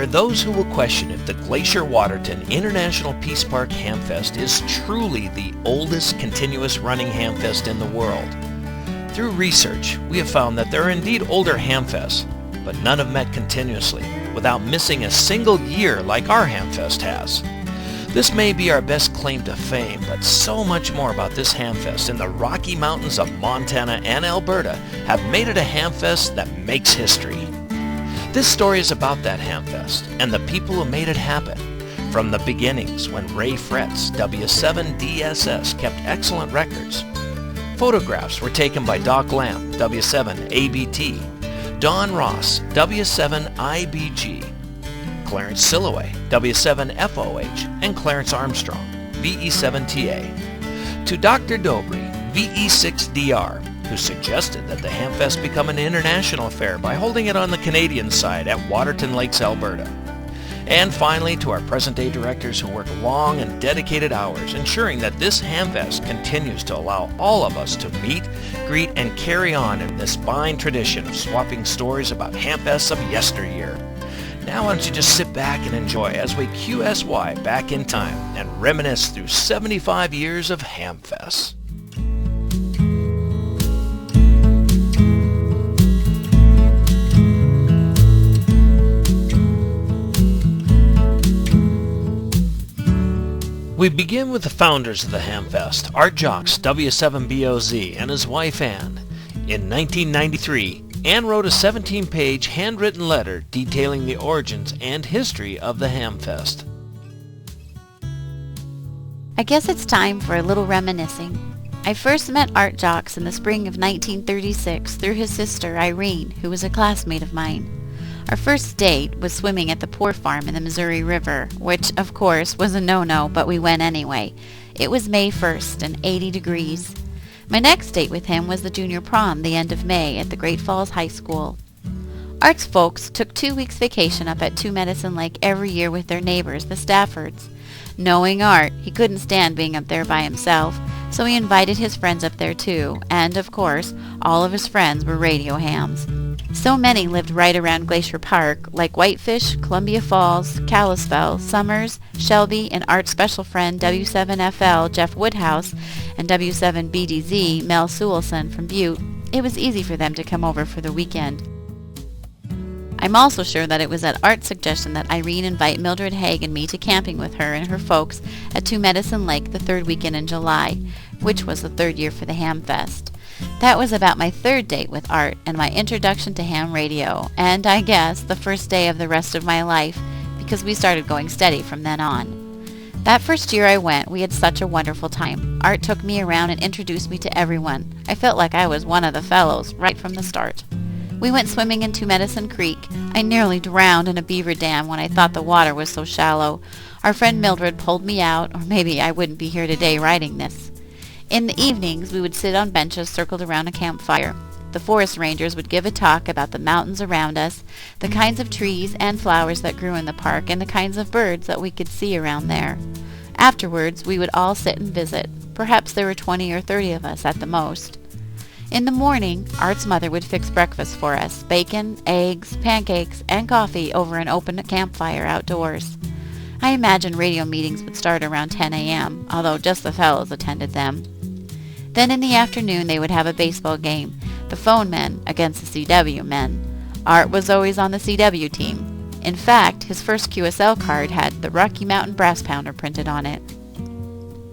are those who will question if the Glacier-Waterton International Peace Park Hamfest is truly the oldest continuous running Hamfest in the world. Through research, we have found that there are indeed older Hamfests, but none have met continuously, without missing a single year like our Hamfest has. This may be our best claim to fame, but so much more about this Hamfest in the Rocky Mountains of Montana and Alberta have made it a Hamfest that makes history. This story is about that Hamfest and the people who made it happen. From the beginnings, when Ray Fretz, W7DSS, kept excellent records. Photographs were taken by Doc Lamb, W7ABT, Don Ross, W7IBG, Clarence Silloway, W7FOH, and Clarence Armstrong, VE7TA. To Dr. Dobry, VE6DR, who suggested that the Hamfest become an international affair by holding it on the Canadian side at Waterton Lakes, Alberta. And finally, to our present-day directors who work long and dedicated hours, ensuring that this Hamfest continues to allow all of us to meet, greet, and carry on in this fine tradition of swapping stories about Hamfests of yesteryear. Now why don't you just sit back and enjoy as we QSY back in time and reminisce through 75 years of Hamfests. We begin with the founders of the Hamfest, Art Jocks W7BOZ and his wife Ann. In 1993, Ann wrote a 17-page handwritten letter detailing the origins and history of the Hamfest. I guess it's time for a little reminiscing. I first met Art Jocks in the spring of 1936 through his sister Irene, who was a classmate of mine. Our first date was swimming at the Poor Farm in the Missouri River, which, of course, was a no-no, but we went anyway. It was May 1st and 80 degrees. My next date with him was the junior prom the end of May at the Great Falls High School. Art's folks took 2 weeks vacation up at Two Medicine Lake every year with their neighbors, the Staffords. Knowing Art, he couldn't stand being up there by himself, so he invited his friends up there too, and, of course, all of his friends were radio hams. So many lived right around Glacier Park, like Whitefish, Columbia Falls, Kalispell, Summers, Shelby, and Art's special friend W7FL Jeff Woodhouse and W7BDZ Mel Sewellson from Butte. It was easy for them to come over for the weekend. I'm also sure that it was at Art's suggestion that Irene invite Mildred Haig and me to camping with her and her folks at Two Medicine Lake the third weekend in July, which was the third year for the Hamfest. That was about my third date with Art and my introduction to ham radio, and I guess the first day of the rest of my life, because we started going steady from then on. That first year I went, we had such a wonderful time. Art took me around and introduced me to everyone. I felt like I was one of the fellows right from the start. We went swimming in Two Medicine Creek. I nearly drowned in a beaver dam when I thought the water was so shallow. Our friend Mildred pulled me out, or maybe I wouldn't be here today writing this. In the evenings, we would sit on benches circled around a campfire. The forest rangers would give a talk about the mountains around us, the kinds of trees and flowers that grew in the park, and the kinds of birds that we could see around there. Afterwards, we would all sit and visit. Perhaps there were 20 or 30 of us at the most. In the morning, Art's mother would fix breakfast for us, bacon, eggs, pancakes, and coffee over an open campfire outdoors. I imagine radio meetings would start around 10 a.m., although just the fellows attended them. Then in the afternoon they would have a baseball game, the phone men against the CW men. Art was always on the CW team. In fact, his first QSL card had the Rocky Mountain Brass Pounder printed on it.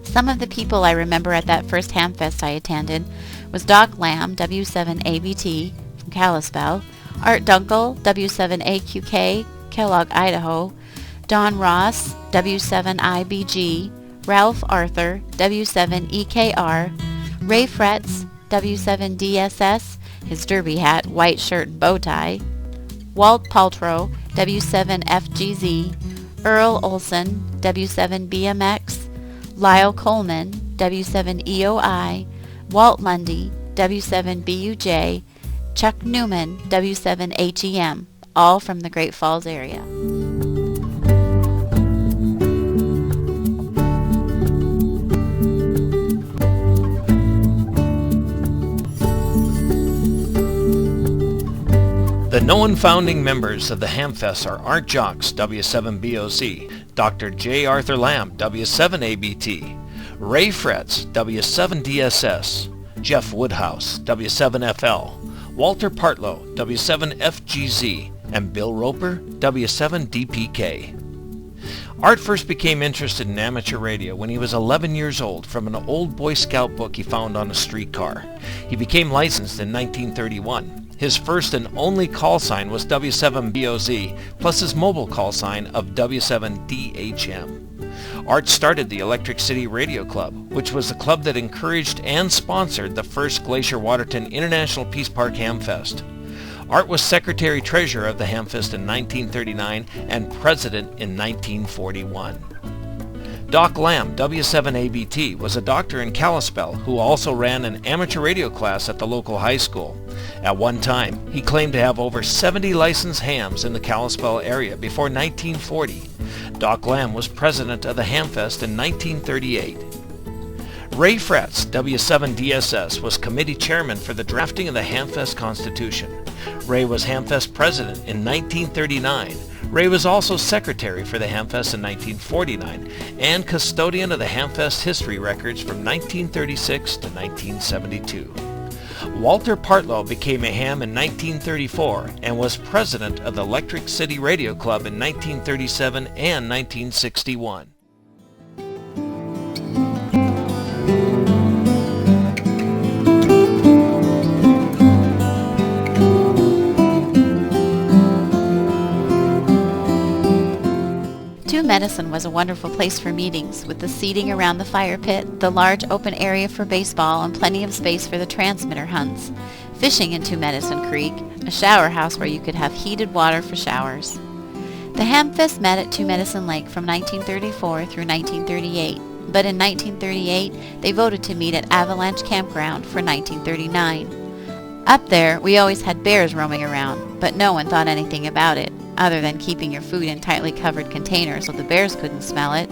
Some of the people I remember at that first Hamfest I attended was Doc Lamb, W7ABT from Kalispell, Art Dunkel, W7AQK, Kellogg, Idaho, Don Ross, W7IBG, Ralph Arthur, W7EKR, Ray Fretz, W7DSS, his derby hat, white shirt, and bow tie, Walt Paltrow, W7FGZ, Earl Olson, W7BMX, Lyle Coleman, W7EOI, Walt Mundy, W7BUJ, Chuck Newman, W7HEM, all from the Great Falls area. The known founding members of the Hamfest are Art Jocks, W7BOC, Dr. J. Arthur Lamb, W7ABT, Ray Fretz, W7DSS, Jeff Woodhouse, W7FL, Walter Partlow, W7FGZ, and Bill Roper, W7DPK. Art first became interested in amateur radio when he was 11 years old from an old Boy Scout book he found on a streetcar. He became licensed in 1931. His first and only call sign was W7BOZ, plus his mobile call sign of W7DHM. Art started the Electric City Radio Club, which was the club that encouraged and sponsored the first Glacier-Waterton International Peace Park Hamfest. Art was Secretary-Treasurer of the Hamfest in 1939 and President in 1941. Doc Lamb, W7ABT, was a doctor in Kalispell who also ran an amateur radio class at the local high school. At one time, he claimed to have over 70 licensed hams in the Kalispell area before 1940. Doc Lamb was president of the Hamfest in 1938. Ray Fretz, W7DSS, was committee chairman for the drafting of the Hamfest Constitution. Ray was Hamfest president in 1939. Ray was also secretary for the Hamfest in 1949 and custodian of the Hamfest history records from 1936 to 1972. Walter Partlow became a ham in 1934 and was president of the Electric City Radio Club in 1937 and 1961. Medicine was a wonderful place for meetings, with the seating around the fire pit, the large open area for baseball, and plenty of space for the transmitter hunts. Fishing in Two Medicine Creek, a shower house where you could have heated water for showers. The Hamfest met at Two Medicine Lake from 1934 through 1938, but in 1938 they voted to meet at Avalanche Campground for 1939. Up there, we always had bears roaming around, but no one thought anything about it, other than keeping your food in tightly covered containers so the bears couldn't smell it.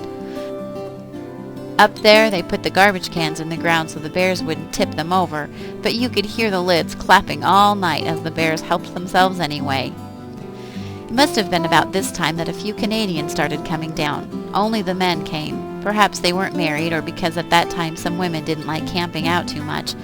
Up there, they put the garbage cans in the ground so the bears wouldn't tip them over, but you could hear the lids clapping all night as the bears helped themselves anyway. It must have been about this time that a few Canadians started coming down. Only the men came. Perhaps they weren't married, or because at that time some women didn't like camping out too much.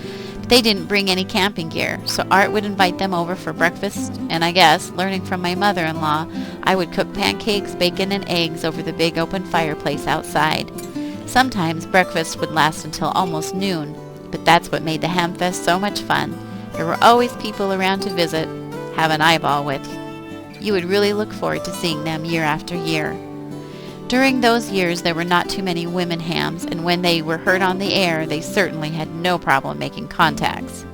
They didn't bring any camping gear, so Art would invite them over for breakfast, and I guess, learning from my mother-in-law, I would cook pancakes, bacon, and eggs over the big open fireplace outside. Sometimes breakfast would last until almost noon, but that's what made the Hamfest so much fun. There were always people around to visit, have an eyeball with. You would really look forward to seeing them year after year. During those years, there were not too many women hams, and when they were heard on the air, they certainly had no problem making contacts.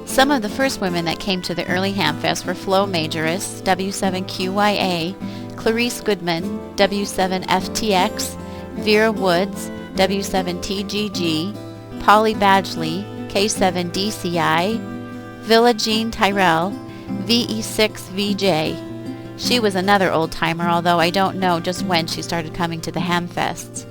Some of the first women that came to the early Hamfest were Flo Majoris, W7QYA, Clarice Goodman, W7FTX, Vera Woods, W7TGG, Polly Badgley, K7DCI, Villa Jean Tyrell, VE6VJ. She was another old-timer, although I don't know just when she started coming to the Hamfests.